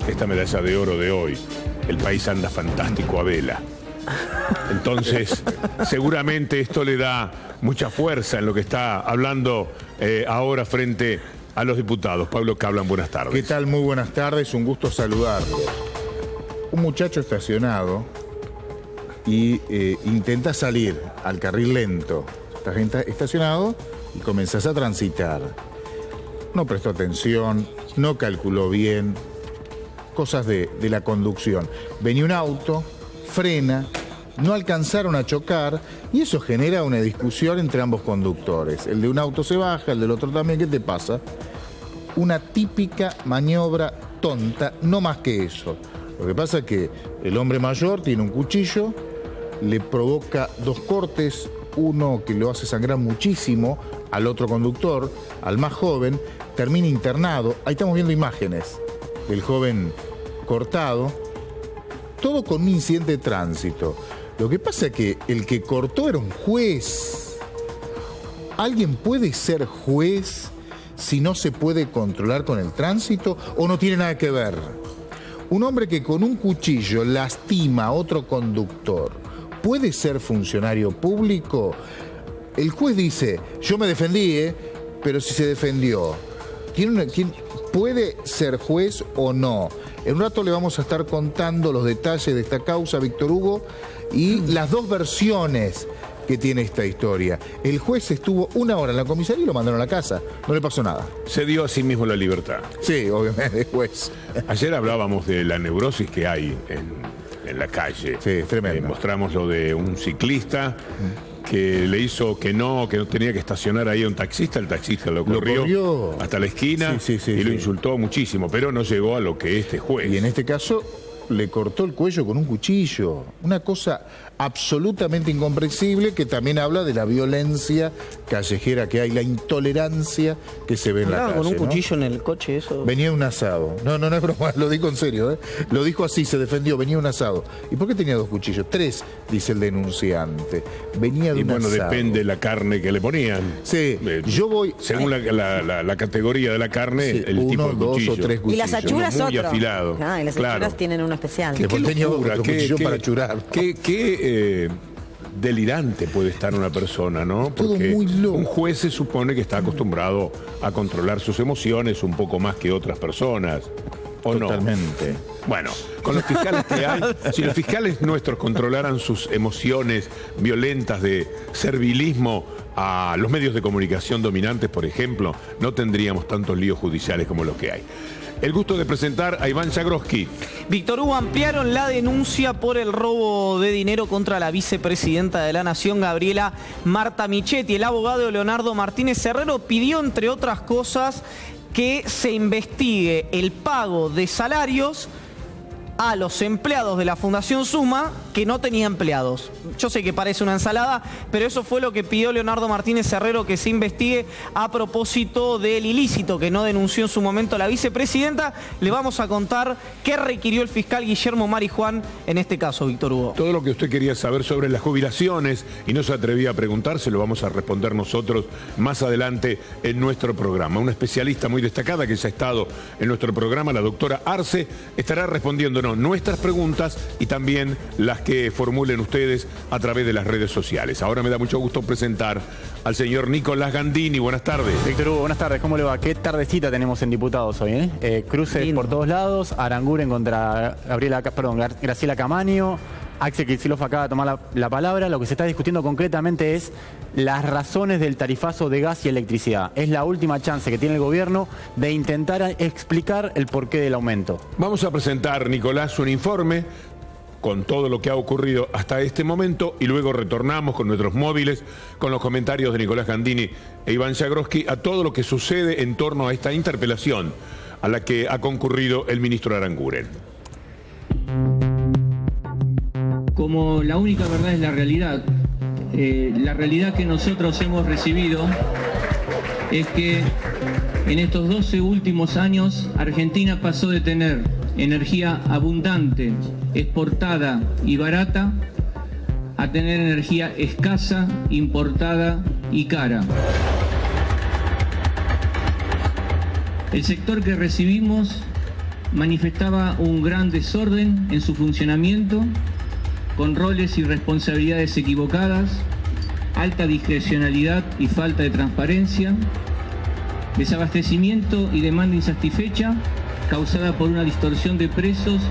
Esta medalla de oro de hoy, el país anda fantástico a vela. Entonces, seguramente esto le da mucha fuerza en lo que está hablando ahora frente a los diputados. Pablo Caplan, buenas tardes. ¿Qué tal? Muy buenas tardes, un gusto saludarlo. Un muchacho estacionado y intenta salir al carril lento. Estás estacionado y comenzás a transitar. No prestó atención, no calculó bien, cosas de la conducción. Venía un auto, frena, no alcanzaron a chocar y eso genera una discusión entre ambos conductores. El de un auto se baja, el del otro también. ¿Qué te pasa? Una típica maniobra tonta, no más que eso. Lo que pasa es que el hombre mayor tiene un cuchillo, le provoca dos cortes, uno que lo hace sangrar muchísimo al otro conductor, al más joven, termina internado. Ahí estamos viendo imágenes del joven cortado, todo con un incidente de tránsito. Lo que pasa es que el que cortó era un juez. ¿Alguien puede ser juez si no se puede controlar con el tránsito o no tiene nada que ver? Un hombre que con un cuchillo lastima a otro conductor, ¿puede ser funcionario público? El juez dice, yo me defendí, pero si se defendió, ¿quién puede ser juez o no? En un rato le vamos a estar contando los detalles de esta causa, Víctor Hugo, y las dos versiones que tiene esta historia. El juez estuvo 1 hora en la comisaría y lo mandaron a la casa. No le pasó nada. Se dio a sí mismo la libertad. Sí, obviamente, juez. Ayer hablábamos de la neurosis que hay en la calle. Sí, tremendo. Mostramos lo de un ciclista que le hizo que no tenía que estacionar ahí a un taxista. El taxista lo corrió hasta la esquina y lo insultó muchísimo, pero no llegó a lo que este juez. Y en este caso le cortó el cuello con un cuchillo. Una cosa absolutamente incomprensible que también habla de la violencia callejera que hay, la intolerancia que se ve en la calle. ¿Con un cuchillo en el coche eso? Venía un asado. No es broma, lo dijo en serio, Lo dijo así, se defendió, venía un asado. ¿Y por qué tenía 2 cuchillos? 3, dice el denunciante. Venía de un asado. Y bueno, depende de la carne que le ponían. Sí, yo voy... Según la categoría de la carne, sí, el tipo de 2 cuchillo. o 3 cuchillos. Y las achuras muy otro. afilado. No, y las achuras tienen uno especial. Después tenía otro cuchillo para achurar. ¿Qué delirante puede estar una persona, ¿no? Porque todo muy loco. Un juez se supone que está acostumbrado a controlar sus emociones un poco más que otras personas. ¿O Totalmente. No? Bueno, con los fiscales que hay, si los fiscales nuestros controlaran sus emociones violentas de servilismo a los medios de comunicación dominantes, por ejemplo, no tendríamos tantos líos judiciales como los que hay. El gusto de presentar a Iván Jagroski. Víctor Hugo, ampliaron la denuncia por el robo de dinero contra la vicepresidenta de la Nación, Gabriela Marta Michetti. El abogado Leonardo Martínez Herrero pidió, entre otras cosas, que se investigue el pago de salarios a los empleados de la Fundación Suma que no tenía empleados. Yo sé que parece una ensalada, pero eso fue lo que pidió Leonardo Martínez Herrero, que se investigue a propósito del ilícito que no denunció en su momento la vicepresidenta. Le vamos a contar qué requirió el fiscal Guillermo Marijuán en este caso, Víctor Hugo. Todo lo que usted quería saber sobre las jubilaciones y no se atrevía a preguntar, se lo vamos a responder nosotros más adelante en nuestro programa. Una especialista muy destacada que ya ha estado en nuestro programa, la doctora Arce, estará respondiendo nuestras preguntas y también las que formulen ustedes a través de las redes sociales. Ahora me da mucho gusto presentar al señor Nicolás Gandini. Buenas tardes. Víctor Hugo, buenas tardes. ¿Cómo le va? Qué tardecita tenemos en diputados hoy, Cruces por todos lados, Aranguren contra Graciela Camaño. Axel Kicillof acaba de tomar la palabra. Lo que se está discutiendo concretamente es las razones del tarifazo de gas y electricidad. Es la última chance que tiene el gobierno de intentar explicar el porqué del aumento. Vamos a presentar, Nicolás, un informe con todo lo que ha ocurrido hasta este momento y luego retornamos con nuestros móviles, con los comentarios de Nicolás Gandini e Iván Jagroski a todo lo que sucede en torno a esta interpelación a la que ha concurrido el ministro Aranguren. Como la única verdad es la realidad que nosotros hemos recibido es que en estos 12 últimos años Argentina pasó de tener energía abundante, exportada y barata, a tener energía escasa, importada y cara. El sector que recibimos manifestaba un gran desorden en su funcionamiento, con roles y responsabilidades equivocadas, alta discrecionalidad y falta de transparencia, desabastecimiento y demanda insatisfecha causada por una distorsión de precios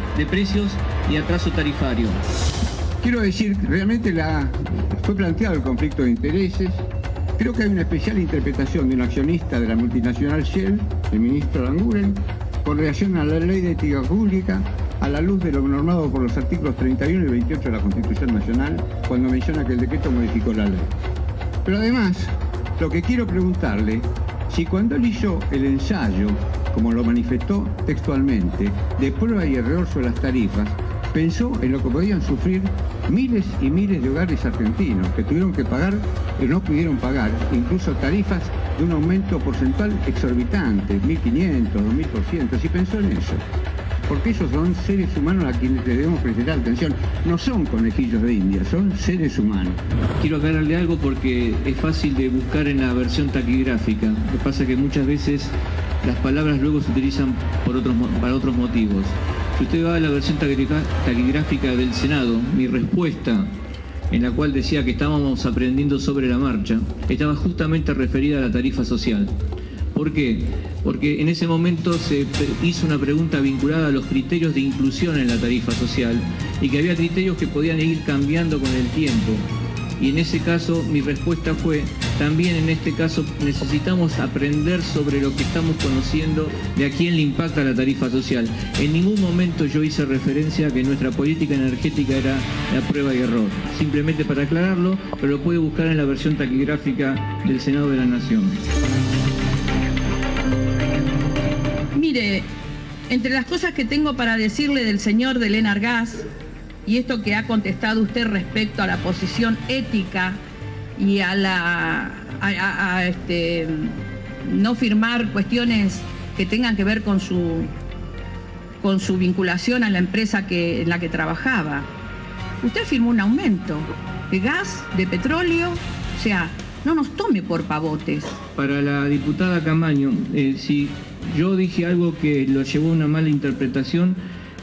y atraso tarifario. Quiero decir, realmente fue planteado el conflicto de intereses. Creo que hay una especial interpretación de un accionista de la multinacional Shell, el ministro Aranguren, con relación a la ley de ética pública, a la luz de lo normado por los artículos 31 y 28 de la Constitución Nacional, cuando menciona que el decreto modificó la ley. Pero además, lo que quiero preguntarle, si cuando él hizo el ensayo, como lo manifestó textualmente, de prueba y error sobre las tarifas, pensó en lo que podían sufrir miles y miles de hogares argentinos que tuvieron que pagar y no pudieron pagar, incluso tarifas de un aumento porcentual exorbitante, 1.500, 2.000%, si pensó en eso. Porque esos son seres humanos a quienes debemos prestar atención. No son conejillos de India, son seres humanos. Quiero aclararle algo porque es fácil de buscar en la versión taquigráfica. Lo que pasa es que muchas veces las palabras luego se utilizan para otros motivos. Si usted va a la versión taquigráfica del Senado, mi respuesta, en la cual decía que estábamos aprendiendo sobre la marcha, estaba justamente referida a la tarifa social. ¿Por qué? Porque en ese momento se hizo una pregunta vinculada a los criterios de inclusión en la tarifa social y que había criterios que podían ir cambiando con el tiempo. Y en ese caso mi respuesta fue, también en este caso necesitamos aprender sobre lo que estamos conociendo de a quién le impacta la tarifa social. En ningún momento yo hice referencia a que nuestra política energética era la prueba y error. Simplemente para aclararlo, pero lo puede buscar en la versión taquigráfica del Senado de la Nación. Mire, entre las cosas que tengo para decirle del señor del Enargas, y esto que ha contestado usted respecto a la posición ética y a no firmar cuestiones que tengan que ver con su vinculación a la empresa en la que trabajaba. Usted firmó un aumento de gas, de petróleo, o sea, no nos tome por pavotes. Para la diputada Camaño, si yo dije algo que lo llevó a una mala interpretación,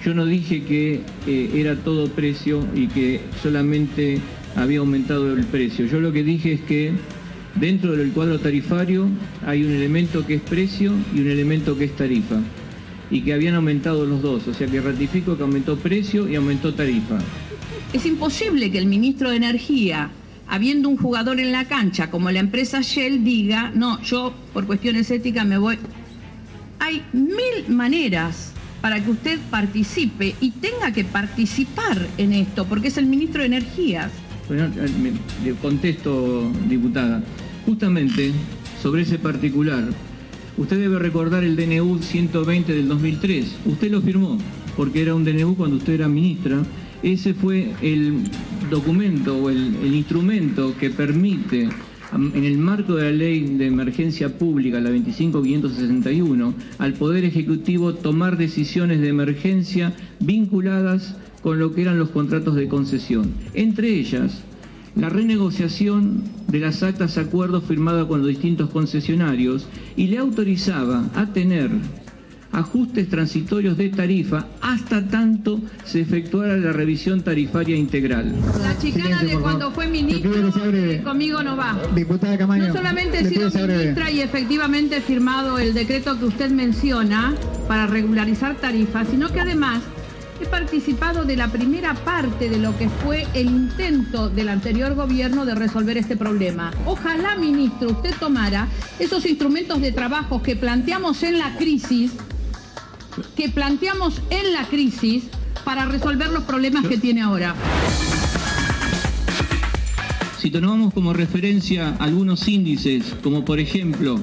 yo no dije que era todo precio y que solamente había aumentado el precio. Yo lo que dije es que dentro del cuadro tarifario hay un elemento que es precio y un elemento que es tarifa. Y que habían aumentado los dos. O sea que ratifico que aumentó precio y aumentó tarifa. Es imposible que el ministro de Energía, habiendo un jugador en la cancha como la empresa Shell, diga, no, yo por cuestiones éticas me voy. Hay 1000 maneras para que usted participe y tenga que participar en esto, porque es el ministro de Energías. Bueno, le contesto, diputada. Justamente sobre ese particular, usted debe recordar el DNU 120 del 2003. Usted lo firmó, porque era un DNU cuando usted era ministra. Ese fue el documento o el instrumento que permite, en el marco de la Ley de Emergencia Pública, la 25.561, al Poder Ejecutivo tomar decisiones de emergencia vinculadas con lo que eran los contratos de concesión. Entre ellas, la renegociación de las actas de acuerdos firmadas con los distintos concesionarios y le autorizaba a tener ajustes transitorios de tarifa hasta tanto se efectuara la revisión tarifaria integral. La chicana de cuando fue ministro conmigo no va. Diputada Camaño, no solamente he sido ministra y efectivamente he firmado el decreto que usted menciona para regularizar tarifas, sino que además he participado de la primera parte de lo que fue el intento del anterior gobierno de resolver este problema. Ojalá, ministro, usted tomara esos instrumentos de trabajo que planteamos en la crisis, para resolver los problemas que tiene ahora. Si tomamos como referencia algunos índices, como por ejemplo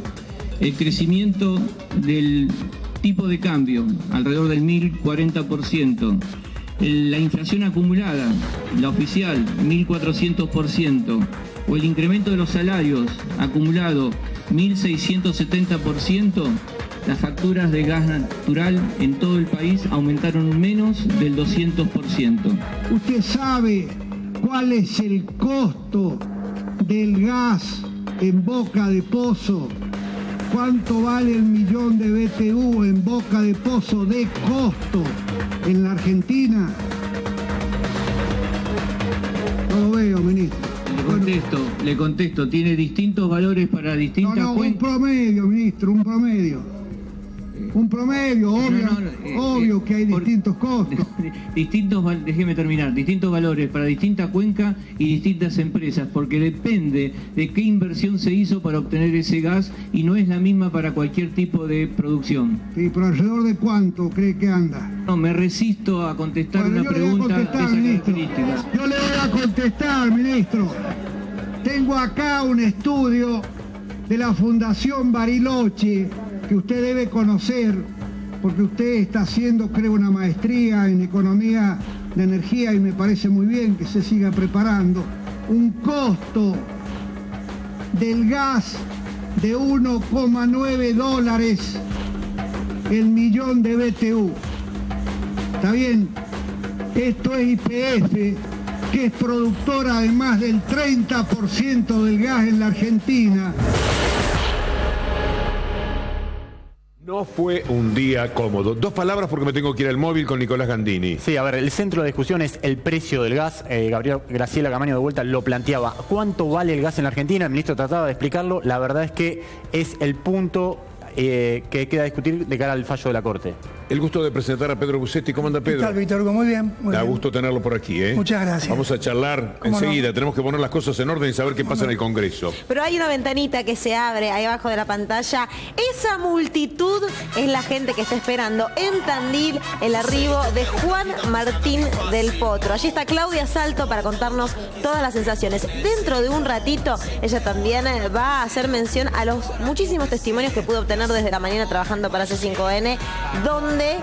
el crecimiento del tipo de cambio, alrededor del 1040%, la inflación acumulada, la oficial, 1400%, o el incremento de los salarios acumulado, 1670%, las facturas de gas natural en todo el país aumentaron menos del 200%. ¿Usted sabe cuál es el costo del gas en Boca de Pozo cuánto vale el millón de BTU en boca de pozo de costo en la Argentina? No lo veo, ministro. Le contesto, tiene distintos valores para distintas un promedio, ministro, un promedio. Un promedio, obvio que hay distintos costos. Déjeme terminar, distintos valores para distintas cuencas y distintas empresas, porque depende de qué inversión se hizo para obtener ese gas y no es la misma para cualquier tipo de producción. Sí, pero alrededor de cuánto cree que anda. No, me resisto a contestar una pregunta de esas características. Yo le voy a contestar, ministro. Tengo acá un estudio de la Fundación Bariloche que usted debe conocer, porque usted está haciendo, creo, una maestría en economía de energía y me parece muy bien que se siga preparando. Un costo del gas de $1,9 el millón de BTU. ¿Está bien? Esto es YPF, que es productora además del 30% del gas en la Argentina. No fue un día cómodo. 2 palabras porque me tengo que ir al móvil con Nicolás Gandini. Sí, a ver, el centro de discusión es el precio del gas. Graciela Camaño de vuelta lo planteaba. ¿Cuánto vale el gas en la Argentina? El ministro trataba de explicarlo. La verdad es que es el punto que queda a discutir de cara al fallo de la Corte. El gusto de presentar a Pedro Busetti. ¿Cómo anda, Pedro? ¿Qué tal, Víctor Hugo? Muy bien. Da gusto tenerlo por aquí, ¿eh? Muchas gracias. Vamos a charlar enseguida. No. Tenemos que poner las cosas en orden y saber qué pasa en el Congreso. Pero hay una ventanita que se abre ahí abajo de la pantalla. Esa multitud es la gente que está esperando en Tandil el arribo de Juan Martín del Potro. Allí está Claudia Salto para contarnos todas las sensaciones. Dentro de un ratito, ella también va a hacer mención a los muchísimos testimonios que pudo obtener desde la mañana trabajando para C5N, donde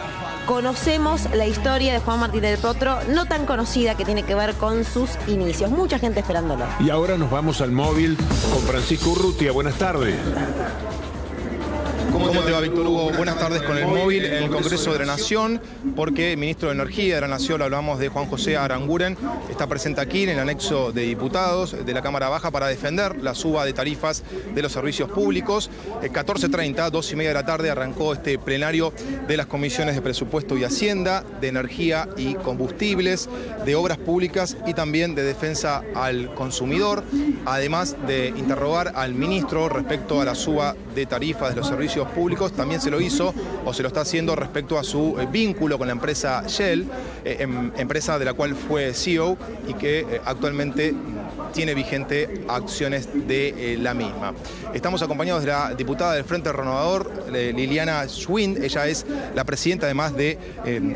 conocemos la historia de Juan Martín del Potro, no tan conocida, que tiene que ver con sus inicios. Mucha gente esperándolo. Y ahora nos vamos al móvil con Francisco Urrutia. Buenas tardes. ¿Cómo te va, Víctor Hugo? Buenas tardes con el móvil en el Congreso de la Nación, porque el ministro de Energía de la Nación, hablamos de Juan José Aranguren, está presente aquí en el anexo de diputados de la Cámara Baja para defender la suba de tarifas de los servicios públicos. 14:30, 2:30 de la tarde, arrancó este plenario de las comisiones de Presupuesto y Hacienda, de Energía y Combustibles, de Obras Públicas y también de Defensa al Consumidor, además de interrogar al ministro respecto a la suba de tarifas de los servicios públicos. También se lo hizo o se lo está haciendo respecto a su vínculo con la empresa Shell, empresa de la cual fue CEO y que actualmente tiene vigente acciones de la misma. Estamos acompañados de la diputada del Frente Renovador, Liliana Schwind. Ella es la presidenta además de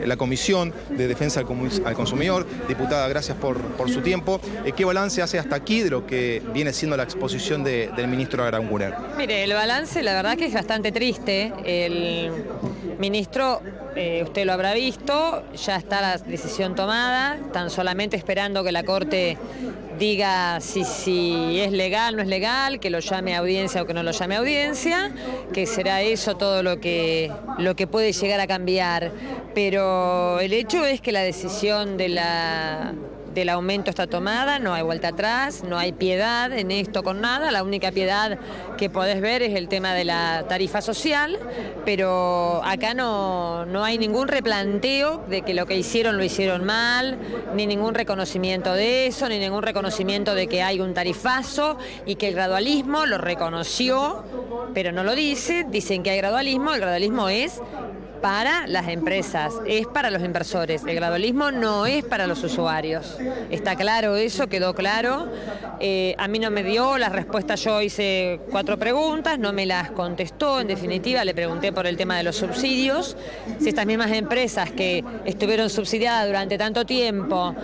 la Comisión de Defensa al Consumidor. Diputada, gracias por su tiempo. ¿Qué balance hace hasta aquí de lo que viene siendo la exposición del ministro Aranguren? Mire, el balance la verdad que es bastante triste. El ministro, usted lo habrá visto, ya está la decisión tomada, tan solamente esperando que la Corte diga si es legal o no es legal, que lo llame a audiencia o que no lo llame a audiencia, que será eso todo lo que puede llegar a cambiar. Pero el hecho es que la decisión del aumento está tomada, no hay vuelta atrás, no hay piedad en esto con nada. La única piedad que podés ver es el tema de la tarifa social, pero acá no hay ningún replanteo de que lo que hicieron lo hicieron mal, ni ningún reconocimiento de eso, ni ningún reconocimiento de que hay un tarifazo y que el gradualismo lo reconoció, pero no lo dice. Dicen que hay gradualismo, el gradualismo es para las empresas, es para los inversores. El gradualismo no es para los usuarios. Está claro eso, quedó claro. A mí no me dio las respuestas, yo hice 4 preguntas, no me las contestó. En definitiva, le pregunté por el tema de los subsidios. Si estas mismas empresas que estuvieron subsidiadas durante tanto tiempo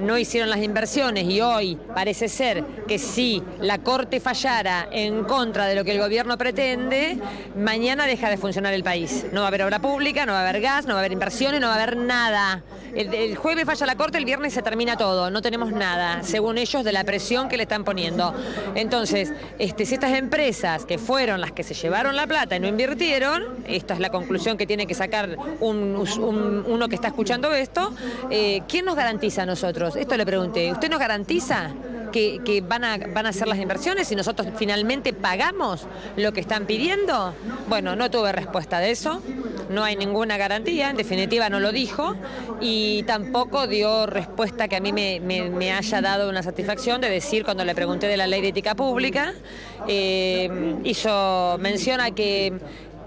no hicieron las inversiones y hoy parece ser que si la Corte fallara en contra de lo que el gobierno pretende, mañana deja de funcionar el país. No va a haber obra pública, no va a haber gas, no va a haber inversiones, no va a haber nada. El jueves falla la Corte, el viernes se termina todo, no tenemos nada, según ellos, de la presión que le están poniendo. Entonces, si estas empresas que fueron las que se llevaron la plata y no invirtieron, esta es la conclusión que tiene que sacar uno que está escuchando esto, ¿quién nos garantiza a nosotros? Esto le pregunté, ¿usted nos garantiza que van a hacer las inversiones y nosotros finalmente pagamos lo que están pidiendo? Bueno, no tuve respuesta de eso, no hay ninguna garantía, en definitiva no lo dijo y tampoco dio respuesta que a mí me haya dado una satisfacción de decir cuando le pregunté de la ley de ética pública, hizo mención a que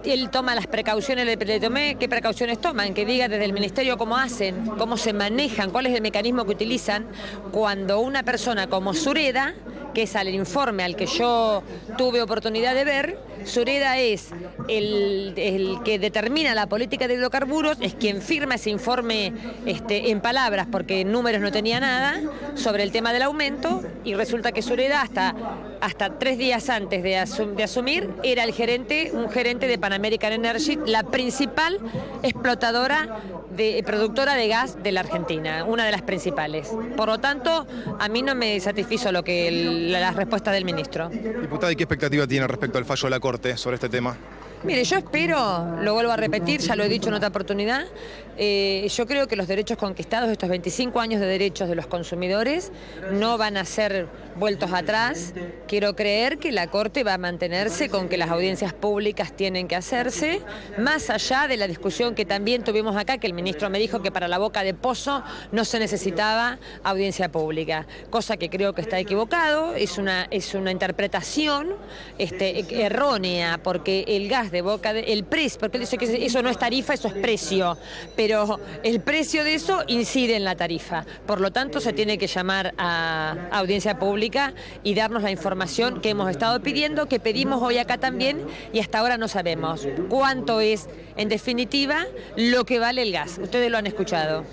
él toma las precauciones, le tomé qué precauciones toman, que diga desde el Ministerio cómo hacen, cómo se manejan, cuál es el mecanismo que utilizan cuando una persona como Sureda, que es al informe al que yo tuve oportunidad de ver, Sureda es el que determina la política de hidrocarburos, es quien firma ese informe en palabras, porque en números no tenía nada, sobre el tema del aumento, y resulta que Sureda hasta 3 días antes de asumir era un gerente de Pan American Energy, la principal productora de gas de la Argentina, una de las principales. Por lo tanto, a mí no me satisfizo la respuesta del ministro. Diputada, ¿y qué expectativa tiene respecto al fallo de la Corte sobre este tema? Mire, yo espero, lo vuelvo a repetir, ya lo he dicho en otra oportunidad, yo creo que los derechos conquistados, estos 25 años de derechos de los consumidores, no van a ser vueltos atrás. Quiero creer que la Corte va a mantenerse con que las audiencias públicas tienen que hacerse, más allá de la discusión que también tuvimos acá, que el ministro me dijo que para la boca de pozo no se necesitaba audiencia pública, cosa que creo que está equivocado, es una interpretación errónea, porque el gas de boca el precio, porque él dice que eso no es tarifa, eso es precio, pero el precio de eso incide en la tarifa. Por lo tanto, se tiene que llamar a audiencia pública y darnos la información que hemos estado pidiendo, que pedimos hoy acá también, y hasta ahora no sabemos cuánto es, en definitiva, lo que vale el gas. Ustedes lo han escuchado.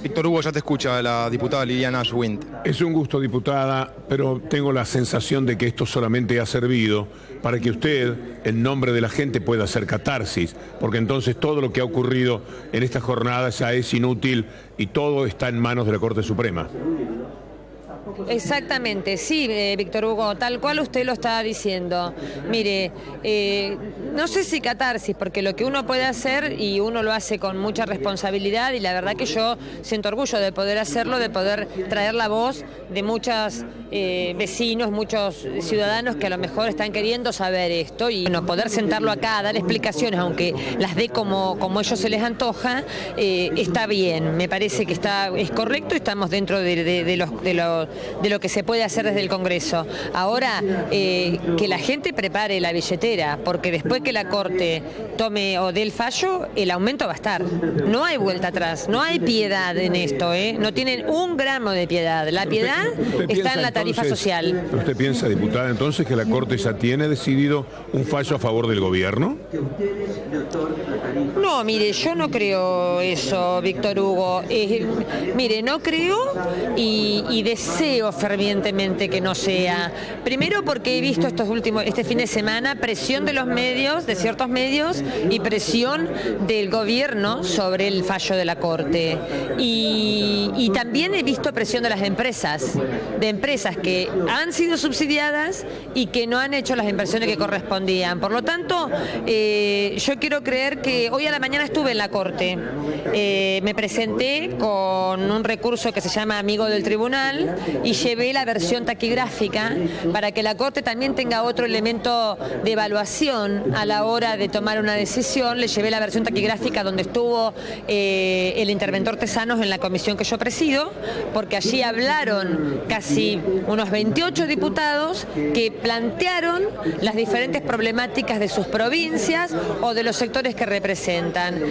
Víctor Hugo, ya te escucha la diputada Liliana Ashwind. Es un gusto, diputada, pero tengo la sensación de que esto solamente ha servido para que usted, en nombre de la gente, pueda hacer catarsis, porque entonces todo lo que ha ocurrido en esta jornada ya es inútil y todo está en manos de la Corte Suprema. Exactamente, sí, Víctor Hugo, tal cual usted lo está diciendo. Mire, no sé si catarsis, porque lo que uno puede hacer, y uno lo hace con mucha responsabilidad, y la verdad que yo siento orgullo de poder hacerlo, de poder traer la voz de muchos vecinos, muchos ciudadanos que a lo mejor están queriendo saber esto, y bueno, poder sentarlo acá, dar explicaciones, aunque las dé como ellos se les antoja, está bien, me parece que es correcto, y estamos dentro de lo que se puede hacer desde el Congreso. Ahora, que la gente prepare la billetera, porque después que la Corte tome o dé el fallo, el aumento va a estar. No hay vuelta atrás, no hay piedad en esto, no tienen un gramo de piedad. La piedad está en la tarifa social. ¿Pero usted piensa, diputada, entonces que la Corte ya tiene decidido un fallo a favor del gobierno? No, mire, yo no creo eso, Víctor Hugo. Mire, no creo y deseo fervientemente que no sea. Primero porque he visto este fin de semana presión de los medios, de ciertos medios, y presión del gobierno sobre el fallo de la Corte. Y también he visto presión de las empresas que han sido subsidiadas y que no han hecho las inversiones que correspondían. Por lo tanto, yo quiero creer que hoy a la mañana estuve en la Corte. Me presenté con un recurso que se llama Amigo del Tribunal y llevé la versión taquigráfica para que la Corte también tenga otro elemento de evaluación a la hora de tomar una decisión. Le llevé la versión taquigráfica donde estuvo el interventor Tesanos en la comisión que yo presido, porque allí hablaron casi unos 28 diputados que plantearon las diferentes problemáticas de sus provincias o de los sectores que representan,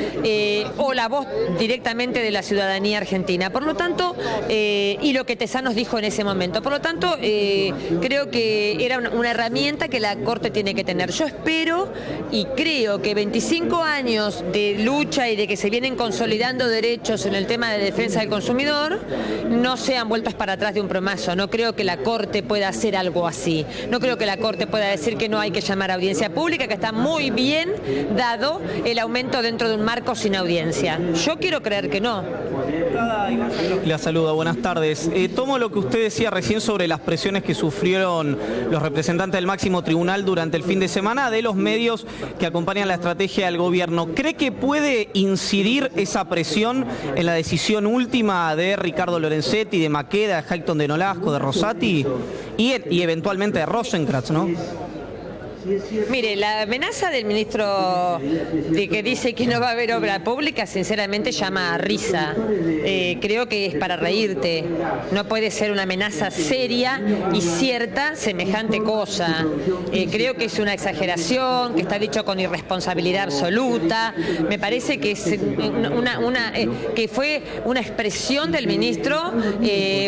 o la voz directamente de la ciudadanía argentina. Por lo tanto, y lo que Tesanos dijo en ese momento. Por lo tanto, creo que era una herramienta que la Corte tiene que tener. Yo espero y creo que 25 años de lucha y de que se vienen consolidando derechos en el tema de defensa del consumidor no sean vueltos para atrás de un plomazo. No creo que la Corte pueda hacer algo así. No creo que la Corte pueda decir que no hay que llamar a audiencia pública, que está muy bien dado el aumento dentro de un marco sin audiencia. Yo quiero creer que no. La saluda, buenas tardes. Tomo lo que usted usted decía recién sobre las presiones que sufrieron los representantes del máximo tribunal durante el fin de semana de los medios que acompañan la estrategia del gobierno. ¿Cree que puede incidir esa presión en la decisión última de Ricardo Lorenzetti, de Maqueda, de Hayton de Nolasco, de Rosati y eventualmente de Rosenkrantz, ¿no? Mire, la amenaza del ministro de que dice que no va a haber obra pública, sinceramente llama a risa. Creo que es para reírte. No puede ser una amenaza seria y cierta semejante cosa. Creo que es una exageración, que está dicho con irresponsabilidad absoluta. Me parece que es que fue una expresión del ministro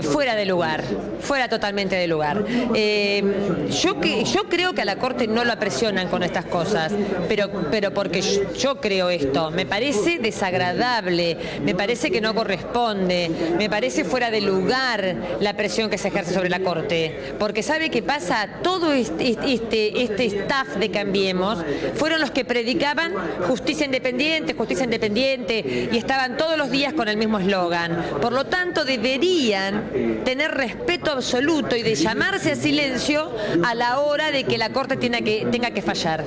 fuera de lugar, fuera totalmente de lugar. Yo creo que a la Corte no la presionan con estas cosas, pero porque yo creo esto, me parece desagradable, me parece que no corresponde, me parece fuera de lugar la presión que se ejerce sobre la Corte, porque sabe que pasa, todo este staff de Cambiemos fueron los que predicaban justicia independiente, y estaban todos los días con el mismo eslogan. Por lo tanto, deberían tener respeto absoluto y de llamarse a silencio a la hora de que la Corte tenga que fallar.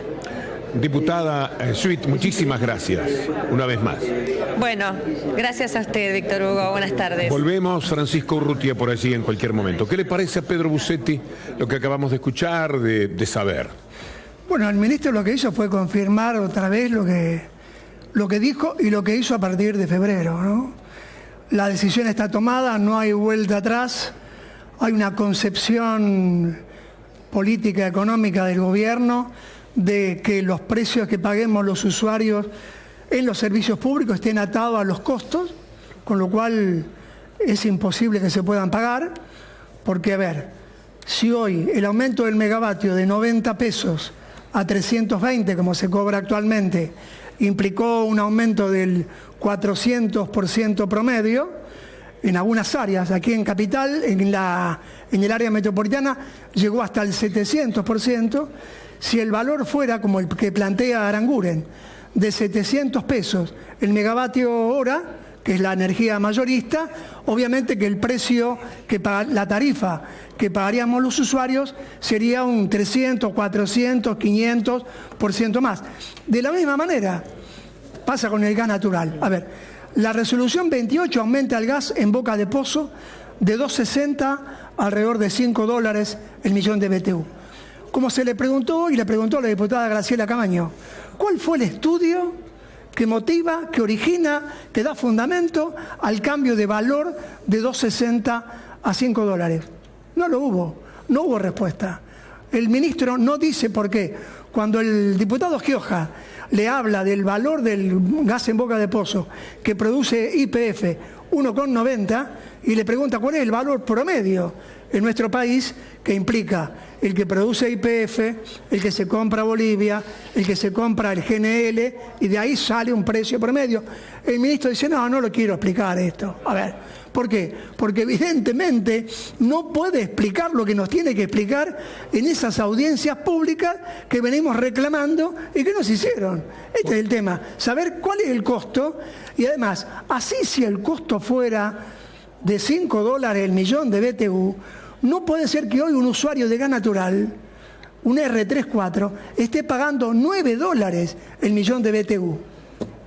Diputada Schmidt, muchísimas gracias una vez más. Bueno, gracias a usted, Víctor Hugo. Buenas tardes. Volvemos, Francisco Urrutia, por allí en cualquier momento. ¿Qué le parece a Pedro Busetti lo que acabamos de escuchar, de saber? Bueno, el ministro lo que hizo fue confirmar otra vez lo que dijo y lo que hizo a partir de febrero, ¿no? La decisión está tomada, no hay vuelta atrás, hay una concepción política económica del gobierno de que los precios que paguemos los usuarios en los servicios públicos estén atados a los costos, con lo cual es imposible que se puedan pagar, porque a ver, si hoy el aumento del megavatio de 90 pesos a 320, como se cobra actualmente, implicó un aumento del 400% promedio, en algunas áreas, aquí en Capital, en el área metropolitana, llegó hasta el 700%. Si el valor fuera como el que plantea Aranguren, de 700 pesos el megavatio hora, que es la energía mayorista, obviamente que el precio, la tarifa que pagaríamos los usuarios sería un 300, 400, 500% más. De la misma manera pasa con el gas natural. A ver, la resolución 28 aumenta el gas en boca de pozo de 2,60 alrededor de $5 el millón de BTU. Como se le preguntó, y le preguntó a la diputada Graciela Camaño, ¿cuál fue el estudio que motiva, que origina, que da fundamento al cambio de valor de 2,60 a $5? No lo hubo, no hubo respuesta. El ministro no dice por qué. Cuando el diputado Gioja le habla del valor del gas en boca de pozo que produce YPF 1,90 y le pregunta cuál es el valor promedio en nuestro país, que implica el que produce YPF, el que se compra Bolivia, el que se compra el GNL, y de ahí sale un precio promedio. El ministro dice, no lo quiero explicar esto. A ver, ¿por qué? Porque evidentemente no puede explicar lo que nos tiene que explicar en esas audiencias públicas que venimos reclamando y que nos hicieron. Este es el tema, saber cuál es el costo, y además, así si el costo fuera de $5 el millón de BTU, no puede ser que hoy un usuario de gas natural, un R34, esté pagando $9 el millón de BTU.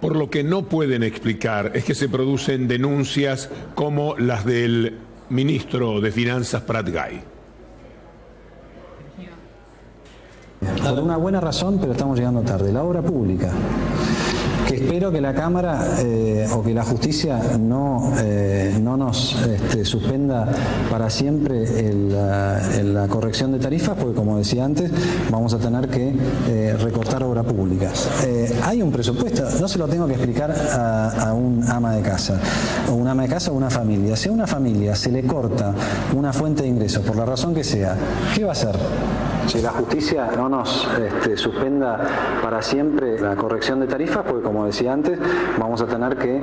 Por lo que no pueden explicar es que se producen denuncias como las del ministro de Finanzas Prat Gai. Por una buena razón, pero estamos llegando tarde. La obra pública, que espero que la Cámara o que la justicia no nos suspenda para siempre la corrección de tarifas, porque como decía antes, vamos a tener que recortar obras públicas. Hay un presupuesto, no se lo tengo que explicar a un ama de casa, o un ama de casa o una familia. Si a una familia se le corta una fuente de ingresos, por la razón que sea, ¿qué va a hacer? Si la justicia no nos suspenda para siempre la corrección de tarifas, porque como decía antes, vamos a tener que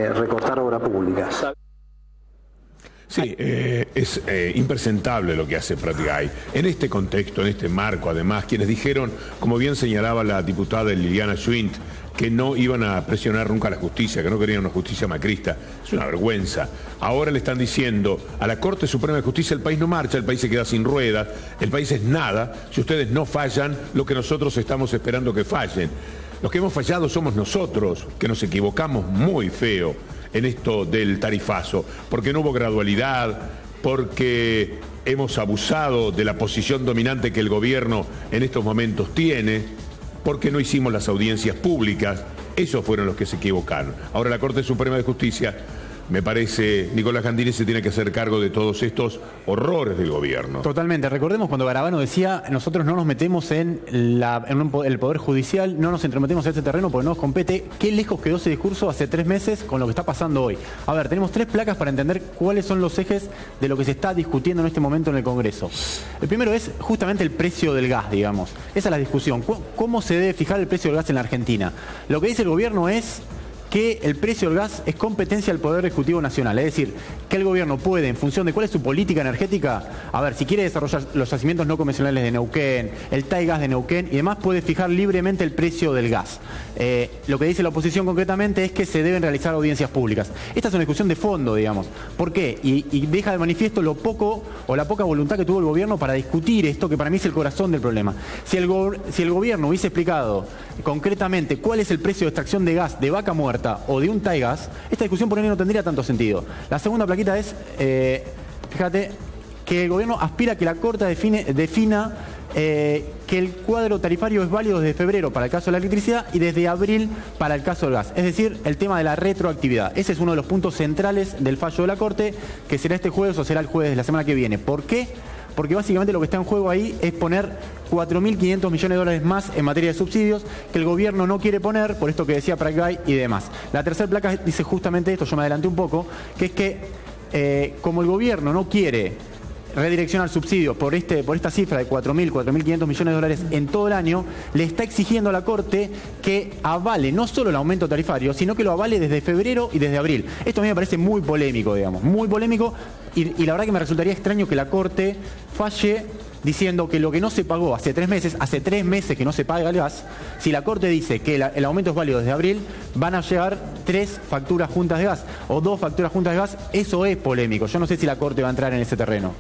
recortar obras públicas. Sí, es impresentable lo que hace Prat Gai. En este contexto, en este marco, además, quienes dijeron, como bien señalaba la diputada Liliana Schmidt, que no iban a presionar nunca a la justicia, que no querían una justicia macrista. Es una vergüenza. Ahora le están diciendo a la Corte Suprema de Justicia: el país no marcha, el país se queda sin ruedas, el país es nada si ustedes no fallan lo que nosotros estamos esperando que fallen. Los que hemos fallado somos nosotros, que nos equivocamos muy feo en esto del tarifazo, porque no hubo gradualidad, porque hemos abusado de la posición dominante que el gobierno en estos momentos tiene, porque no hicimos las audiencias públicas. Esos fueron los que se equivocaron. Ahora la Corte Suprema de Justicia, me parece, Nicolás Gandini se tiene que hacer cargo de todos estos horrores del gobierno. Totalmente. Recordemos cuando Garabano decía: nosotros no nos metemos en el Poder Judicial, no nos entrometemos en este terreno porque no nos compete. Qué lejos quedó ese discurso hace 3 meses con lo que está pasando hoy. A ver, tenemos 3 placas para entender cuáles son los ejes de lo que se está discutiendo en este momento en el Congreso. El primero es justamente el precio del gas, digamos. Esa es la discusión. ¿Cómo se debe fijar el precio del gas en la Argentina? Lo que dice el gobierno es que el precio del gas es competencia del Poder Ejecutivo Nacional. Es decir, que el gobierno puede, en función de cuál es su política energética, a ver, si quiere desarrollar los yacimientos no convencionales de Neuquén, el TAIGAS de Neuquén y demás, puede fijar libremente el precio del gas. Lo que dice la oposición concretamente es que se deben realizar audiencias públicas. Esta es una discusión de fondo, digamos. ¿Por qué? Y deja de manifiesto lo poco o la poca voluntad que tuvo el gobierno para discutir esto, que para mí es el corazón del problema. Si el gobierno hubiese explicado concretamente cuál es el precio de extracción de gas de Vaca Muerta o de un TAIGAS, esta discusión por ahí no tendría tanto sentido. La segunda plaquita es, fíjate, que el gobierno aspira a que la Corte defina que el cuadro tarifario es válido desde febrero para el caso de la electricidad y desde abril para el caso del gas. Es decir, el tema de la retroactividad. Ese es uno de los puntos centrales del fallo de la Corte, que será este jueves o será el jueves de la semana que viene. ¿Por qué? Porque básicamente lo que está en juego ahí es poner 4.500 millones de dólares más en materia de subsidios que el gobierno no quiere poner, por esto que decía Pratgay y demás. La tercera placa dice justamente esto, yo me adelanté un poco, que es que como el gobierno no quiere redireccionar subsidios por esta cifra de 4.500 millones de dólares en todo el año, le está exigiendo a la Corte que avale no solo el aumento tarifario, sino que lo avale desde febrero y desde abril. Esto a mí me parece muy polémico, digamos, muy polémico, y la verdad que me resultaría extraño que la Corte falle diciendo que lo que no se pagó hace 3 meses que no se paga el gas. Si la Corte dice que el aumento es válido desde abril, van a llegar 3 facturas juntas de gas o 2 facturas juntas de gas. Eso es polémico. Yo no sé si la Corte va a entrar en ese terreno.